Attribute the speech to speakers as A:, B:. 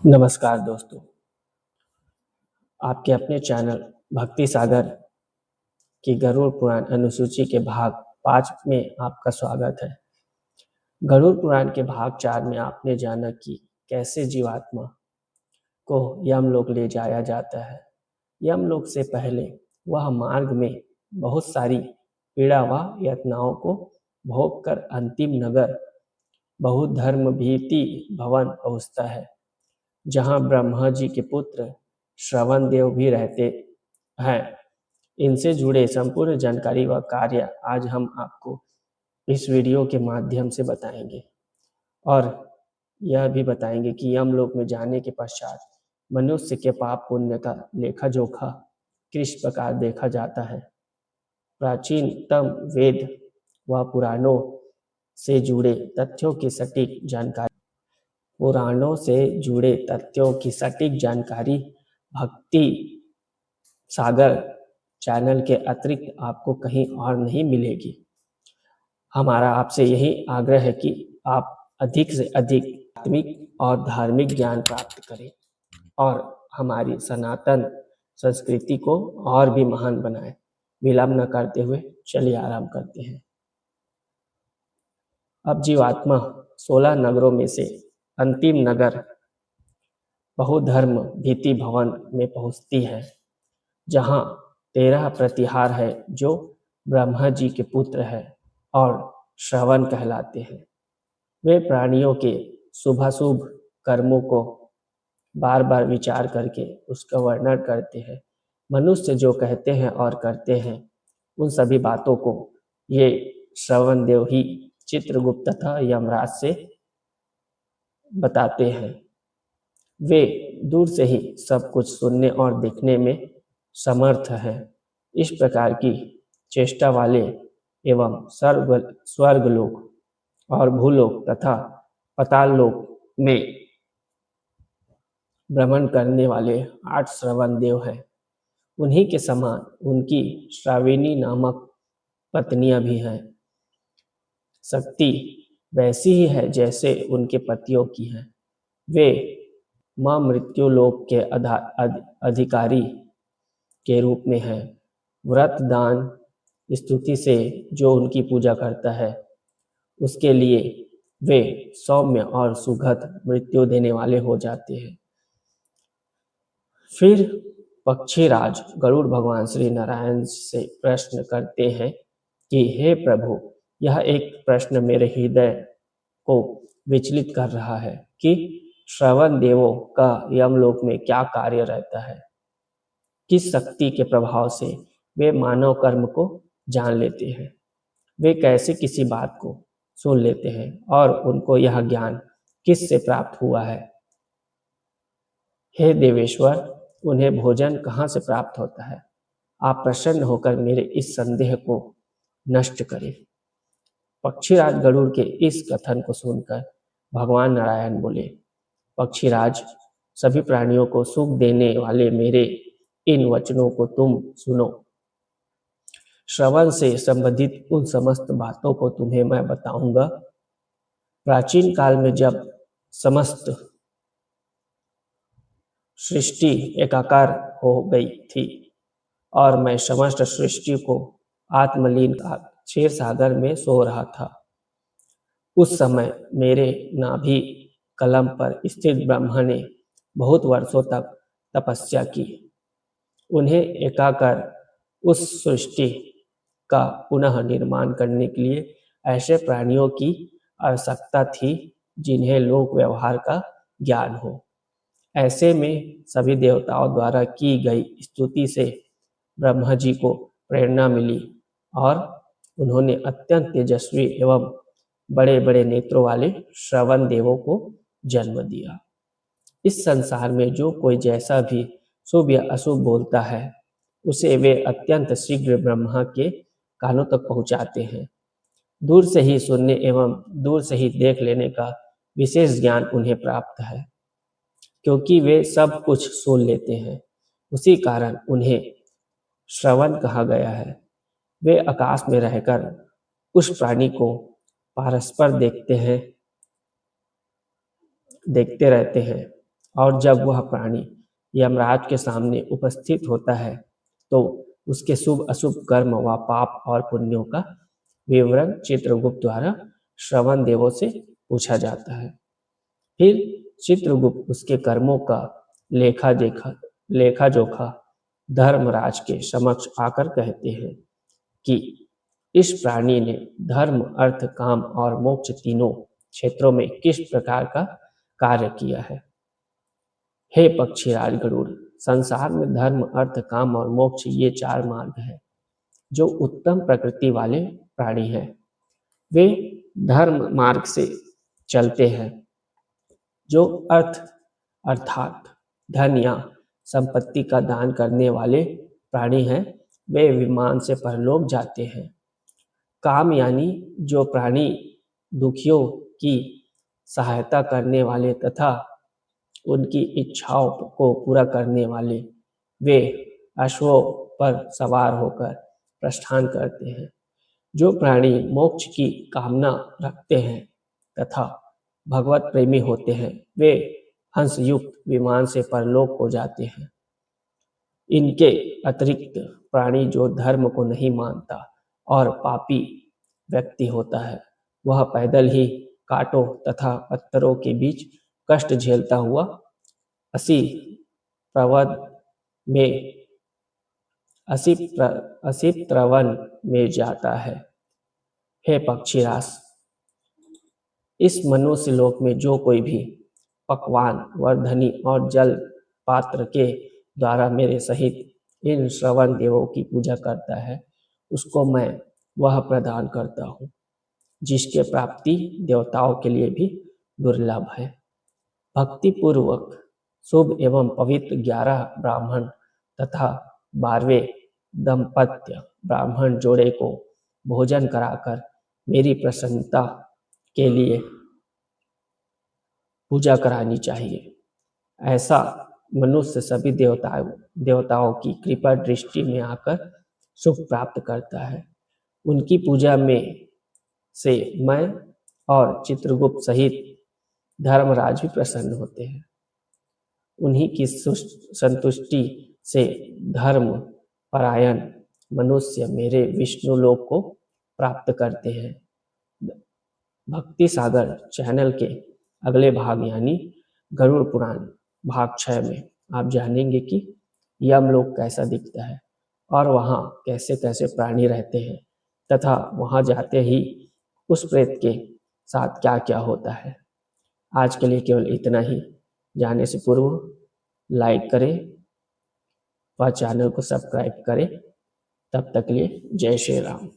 A: नमस्कार दोस्तों, आपके अपने चैनल भक्ति सागर की गरुड़ पुराण अनुसूची के भाग 5 में आपका स्वागत है। गरुड़ पुराण के भाग 4 में आपने जाना कि कैसे जीवात्मा को यमलोक ले जाया जाता है। यमलोक से पहले वह मार्ग में बहुत सारी पीड़ा व यातनाओं को भोग कर अंतिम नगर बहुधर्म भीति भवन पहुँचता है, जहाँ ब्रह्मा जी के पुत्र श्रवण देव भी रहते हैं। इनसे जुड़े संपूर्ण जानकारी व कार्य आज हम आपको इस वीडियो के माध्यम से बताएंगे और यह भी बताएंगे कि यमलोक में जाने के पश्चात मनुष्य के पाप पुण्य का लेखा जोखा किस प्रकार देखा जाता है। प्राचीनतम वेद व पुराणों से जुड़े तथ्यों की सटीक जानकारी भक्ति सागर चैनल के अतिरिक्त आपको कहीं और नहीं मिलेगी। हमारा आपसे यही आग्रह है कि आप अधिक से अधिक आत्मिक और धार्मिक ज्ञान प्राप्त करें और हमारी सनातन संस्कृति को और भी महान बनाएं। विलंब न करते हुए चलिए आराम करते हैं। अब जीवात्मा 16 नगरों में से अंतिम नगर बहुधर्म भीति भवन में पहुंचती है, जहां 13 प्रतिहार है जो ब्रह्मा जी के पुत्र है और श्रवण कहलाते हैं। वे प्राणियों के शुभाशुभ कर्मों को बार बार विचार करके उसका वर्णन करते हैं। मनुष्य जो कहते हैं और करते हैं उन सभी बातों को ये श्रवण देव ही चित्रगुप्त तथा यमराज से बताते हैं। वे दूर से ही सब कुछ सुनने और देखने में समर्थ है। इस प्रकार की चेष्टा वाले एवं स्वर्ग लोक और भूलोक तथा पाताल लोक में भ्रमण करने वाले 8 श्रवण देव हैं। उन्हीं के समान उनकी श्राविणी नामक पत्नियां भी हैं। शक्ति वैसी ही है जैसे उनके पतियों की है। वे मां मृत्यु लोक के अधिकारी के रूप में है। व्रत दान स्तुति से जो उनकी पूजा करता है उसके लिए वे सौम्य और सुखद मृत्यु देने वाले हो जाते हैं। फिर पक्षीराज गरुड़ भगवान श्री नारायण से प्रश्न करते हैं कि हे प्रभु, यह एक प्रश्न मेरे हृदय को विचलित कर रहा है कि श्रवण देवों का यमलोक में क्या कार्य रहता है। किस शक्ति के प्रभाव से वे मानव कर्म को जान लेते हैं। वे कैसे किसी बात को सुन लेते हैं और उनको यह ज्ञान किस से प्राप्त हुआ है। हे देवेश्वर, उन्हें भोजन कहाँ से प्राप्त होता है। आप प्रसन्न होकर मेरे इस संदेह को नष्ट करें। पक्षीराज गरुड़ के इस कथन को सुनकर भगवान नारायण बोले, पक्षीराज, सभी प्राणियों को सुख देने वाले मेरे इन वचनों को तुम सुनो। श्रवण से संबंधित उन समस्त बातों को तुम्हें मैं बताऊंगा। प्राचीन काल में जब समस्त सृष्टि एकाकार हो गई थी और मैं समस्त सृष्टि को आत्मलीन क्षीर सागर में सो रहा था, उस समय मेरे नाभि कलम पर स्थित ब्रह्मा ने बहुत वर्षों तक तपस्या की। उन्हें एकाकर उस सृष्टि का पुनः निर्माण करने के लिए ऐसे प्राणियों की आवश्यकता थी जिन्हें लोक व्यवहार का ज्ञान हो। ऐसे में सभी देवताओं द्वारा की गई स्तुति से ब्रह्मा जी को प्रेरणा मिली और उन्होंने अत्यंत तेजस्वी एवं बड़े बड़े नेत्रों वाले श्रवण देवों को जन्म दिया। इस संसार में जो कोई जैसा भी शुभ या अशुभ बोलता है उसे वे अत्यंत शीघ्र ब्रह्मा के कानों तक पहुंचाते हैं। दूर से ही सुनने एवं दूर से ही देख लेने का विशेष ज्ञान उन्हें प्राप्त है, क्योंकि वे सब कुछ सुन लेते हैं। उसी कारण उन्हें श्रवण कहा गया है। वे आकाश में रहकर उस प्राणी को परस्पर देखते रहते हैं और जब वह प्राणी यमराज के सामने उपस्थित होता है तो उसके शुभ अशुभ कर्म व पाप और पुण्यों का विवरण चित्रगुप्त द्वारा श्रवण देवों से पूछा जाता है। फिर चित्रगुप्त उसके कर्मों का लेखा जोखा धर्मराज के समक्ष आकर कहते हैं कि इस प्राणी ने धर्म अर्थ काम और मोक्ष तीनों क्षेत्रों में किस प्रकार का कार्य किया है। हे पक्षीराज गरुड़, संसार में धर्म अर्थ काम और मोक्ष ये 4 मार्ग है जो उत्तम प्रकृति वाले प्राणी हैं। वे धर्म मार्ग से चलते हैं। जो अर्थात धन या संपत्ति का दान करने वाले प्राणी हैं, वे विमान से परलोक जाते हैं। काम यानी जो प्राणी दुखियों की सहायता करने वाले तथा उनकी इच्छाओं को पूरा करने वाले, वे अश्वों पर सवार होकर प्रस्थान करते हैं। जो प्राणी मोक्ष की कामना रखते हैं तथा भगवत प्रेमी होते हैं, वे हंसयुक्त विमान से परलोक को जाते हैं। इनके अतिरिक्त प्राणी जो धर्म को नहीं मानता और पापी व्यक्ति होता है, वह पैदल ही कांटों तथा पत्थरों के बीच कष्ट झेलता हुआ असी प्रवन में जाता है। हे पक्षीराज, इस मनुष्य लोक में जो कोई भी पकवान, वर्धनी और जल पात्र के द्वारा मेरे सहित इन श्रवण देवों की पूजा करता है, उसको मैं वह प्रदान करता हूँ जिसके प्राप्ति देवताओं के लिए भी दुर्लभ है। भक्ति पूर्वक शुभ एवं पवित्र 11 ब्राह्मण तथा 12वें दंपत्य ब्राह्मण जोड़े को भोजन कराकर मेरी प्रसन्नता के लिए पूजा करानी चाहिए। ऐसा मनुष्य सभी देवताओं की कृपा दृष्टि में आकर सुख प्राप्त करता है। उनकी पूजा में से मैं और चित्रगुप्त सहित धर्मराज भी प्रसन्न होते हैं। उन्हीं की संतुष्टि से धर्म परायण मनुष्य मेरे विष्णु लोक को प्राप्त करते हैं। भक्ति सागर चैनल के अगले भाग यानी गरुड़ पुराण भाग 6 में आप जानेंगे कि यमलोक कैसा दिखता है और वहाँ कैसे कैसे प्राणी रहते हैं तथा वहाँ जाते ही उस प्रेत के साथ क्या क्या होता है। आज के लिए केवल इतना ही। जाने से पूर्व लाइक करें व चैनल को सब्सक्राइब करें। तब तक के लिए जय श्री राम।